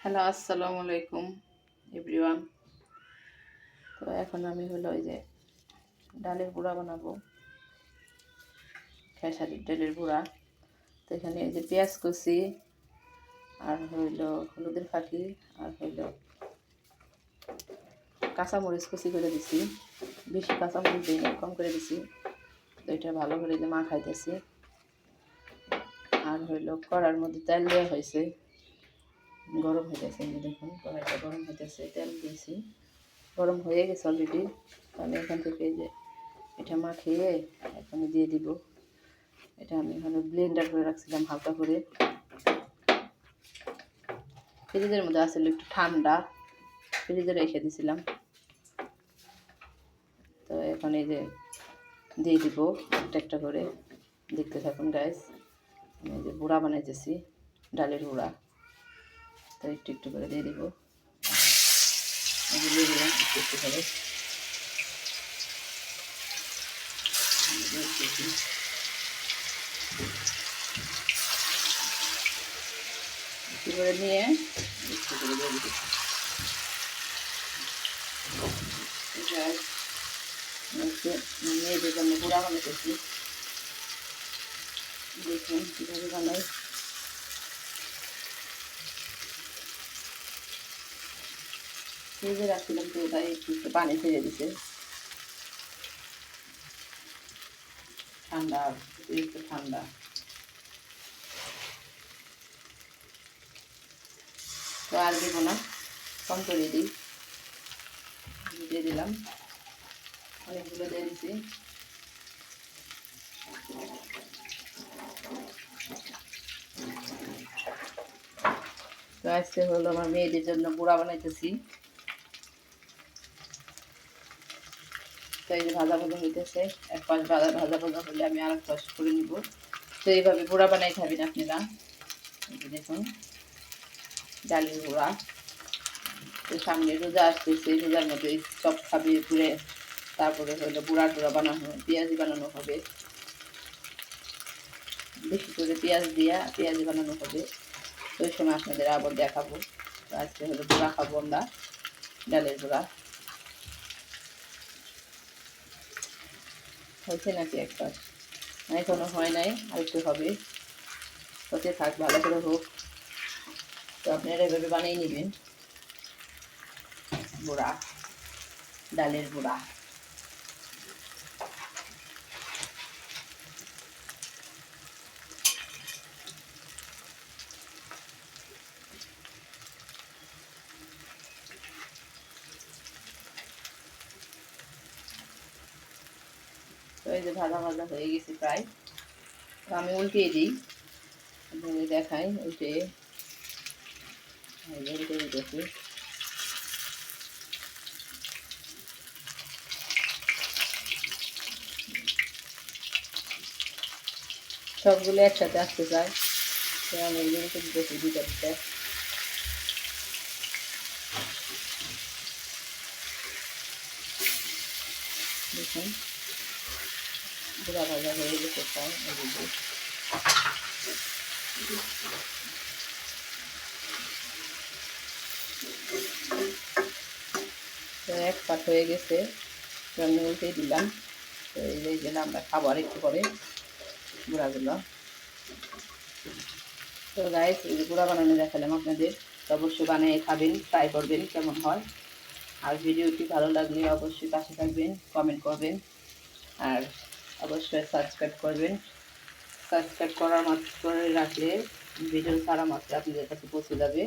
Hello, আসসালামু আলাইকুম everyone. তো এখন আমি হলো ওই যে ডালের গুঁড়া বানাবো, খেসারির ডালের গুঁড়া। তো এখানে এই যে পেঁয়াজ কুচি, আর হইল হলুদের ফাঁকি, আর হইল কাঁচামরিচ কুচি করে দিছি। বেশি কাঁচামরিচ দিই না, কম করে দিছি। তো এটা ভালো করে যে মাখাইতেছি। আর হইল কড়ার মধ্যে তেল দেওয়া হয়েছে, গরম হইতেছে। দেখুন কড়াইটা গরম হইতেছে, তেল দিয়েছি, গরম হয়ে গেছে অলরেডি। আমি এখান থেকে এই যে এটা মাখিয়ে এখানে দিয়ে দিব। এটা আমি এখানে ব্লেন্ডার করে রাখছিলাম হালকা করে, ফ্রিজের মধ্যে আসলে একটু ঠান্ডা, ফ্রিজে রেখে দিয়েছিলাম। তো এখন এই যে দিয়ে দিব একটা একটা করে, দেখতে থাকুন গাইস। আমি এই যে গুঁড়া বানাইতেছি, ডালের গুঁড়া। তো একটু একটু করে দিয়ে দিব, দিয়ে দিলাম একটু একটু করে। একটু করে নিয়ে একটু করে দিয়ে দিব। মেয়েদের জন্য গুঁড়া বানাইতেছি, দেখুন কীভাবে বানাই। ফ্রিজে রাখছিলাম তো তাই একটু একটু পানি ছেড়ে দিছে, ঠান্ডা একটু ঠান্ডা। তো আর দেব না, কম করে দিই, দিয়ে দিলাম, অনেকগুলো দিয়ে দিচ্ছি। তো আজকে হলো আমার মেয়েদের জন্য গুঁড়া বানাইতেছি। তো এই যে ভাজা ভাজা হইতেছে, এক পাশ ভাজা ভাজা ভাজা হলে আমি আর এক পাশ করে নিব। তো এইভাবে গুঁড়া বানাই খাবেন আপনারা। দেখুন ডালের গুঁড়া। তো সামনে রোজা আসতেছে, রোজার মধ্যে সব খাবে ঘুরে। তারপরে হলো গুঁড়া টুড়া বানানো, পেঁয়াজি বানানো হবে, বেশি করে পেঁয়াজ দিয়া পেঁয়াজি বানানো হবে। তো ওই সময় আপনাদের আবার দেখাবো। তো আজকে হলো গুঁড়া খাবো আমরা, ডালের গুঁড়া। হয়েছে নাকি একটা? এখনো হয় নাই, আর একটু হবে। হতে থাক, ভালো করে হোক। তো আপনারা এভাবে বানিয়ে নেবেন গুঁড়া, ডালের গুঁড়া। তো এই যে ভাজা ভাজা হয়ে গেছে প্রায়। তো আমি উল্টিয়ে দিই, দেখাই উল্টে, উল্টে দিতেছি। সবগুলো একসাথে আসতে চায়, তো আমি উল্টে দিতেছি দুটো দিতে। দেখুন গুঁড়া ভাজা হয়ে গেছে প্রায়। তো এক পাট হয়ে গেছে, তো আমি উল্টে দিলাম। তো এই যে আমরা খাবো আর একটু করে গুঁড়াগুলো। তো গাইস, এই যে গুঁড়া বানানো দেখালাম আপনাদের। তো অবশ্যই বানিয়ে খাবেন, ট্রাই করবেন কেমন হয়। আর ভিডিওটি ভালো লাগলে অবশ্যই পাশে থাকবেন, কমেন্ট করবেন, আর অবশ্যই সাবস্ক্রাইব করবেন। সাবস্ক্রাইব করার মাত্র করে রাখলে ভিডিও ছাড়া মাত্র আপনাদের কাছে পৌঁছে যাবে।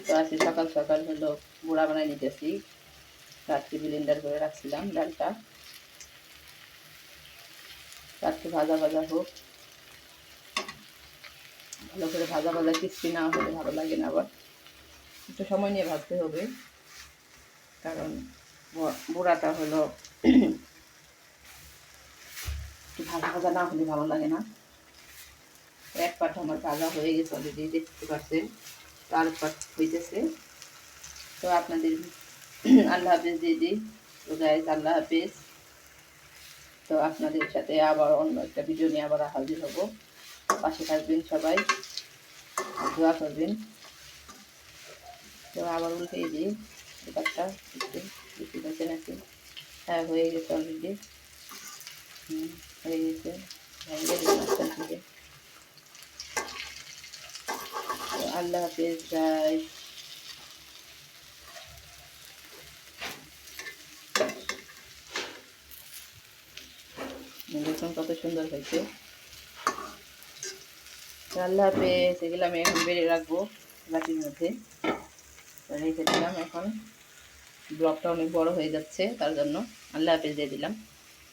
তো আজকে সকাল সকাল হলো গুঁড়া বানাই নিতেছি, রাত্রি ব্লেন্ডার করে রাখছিলাম ডালটা। রাত্রি ভাজা ভাজা হোক, ভালো করে ভাজা ভাজা, ক্রিস্পি না হলে ভালো লাগে না। আবার একটু সময় নিয়ে ভাজতে হবে, কারণ গুঁড়াটা হলো একটু ভাজা ভাজা না হলে ভালো লাগে না। এক পাট আমার ভাজা হয়ে গেছে অলরেডি, দেখতে পাচ্ছেন। তো আর পাট হইতেছে। তো আপনাদের আল্লাহ হাফেজ দিয়ে দিই। তো গাইস, আল্লাহ হাফেজ। তো আপনাদের সাথে আবার অন্য একটা ভিডিও নিয়ে আবার হাজির হব। পাশে থাকবেন সবাই, দোয়া করবেন। তো আবার উল্টিয়ে দিই এবারটা একটু বেশি হয়েছে নাকি। হ্যাঁ, হয়ে গেছে অলরেডি। হয়ে গেছে। ভেঙে দিই মাঝখান থেকে। তো আল্লাহ হাফেজ গাইস। দেখুন কত সুন্দর হয়েছে। আল্লাহ হাফেজ। এগুলো আমি এখন বেড়ে রাখবো বাটির মধ্যে। রেখে দিলাম। এখন ব্লগটা অনেক বড় হয়ে যাচ্ছে, তার জন্য আল্লাহ হাফেজ দিয়ে দিলাম।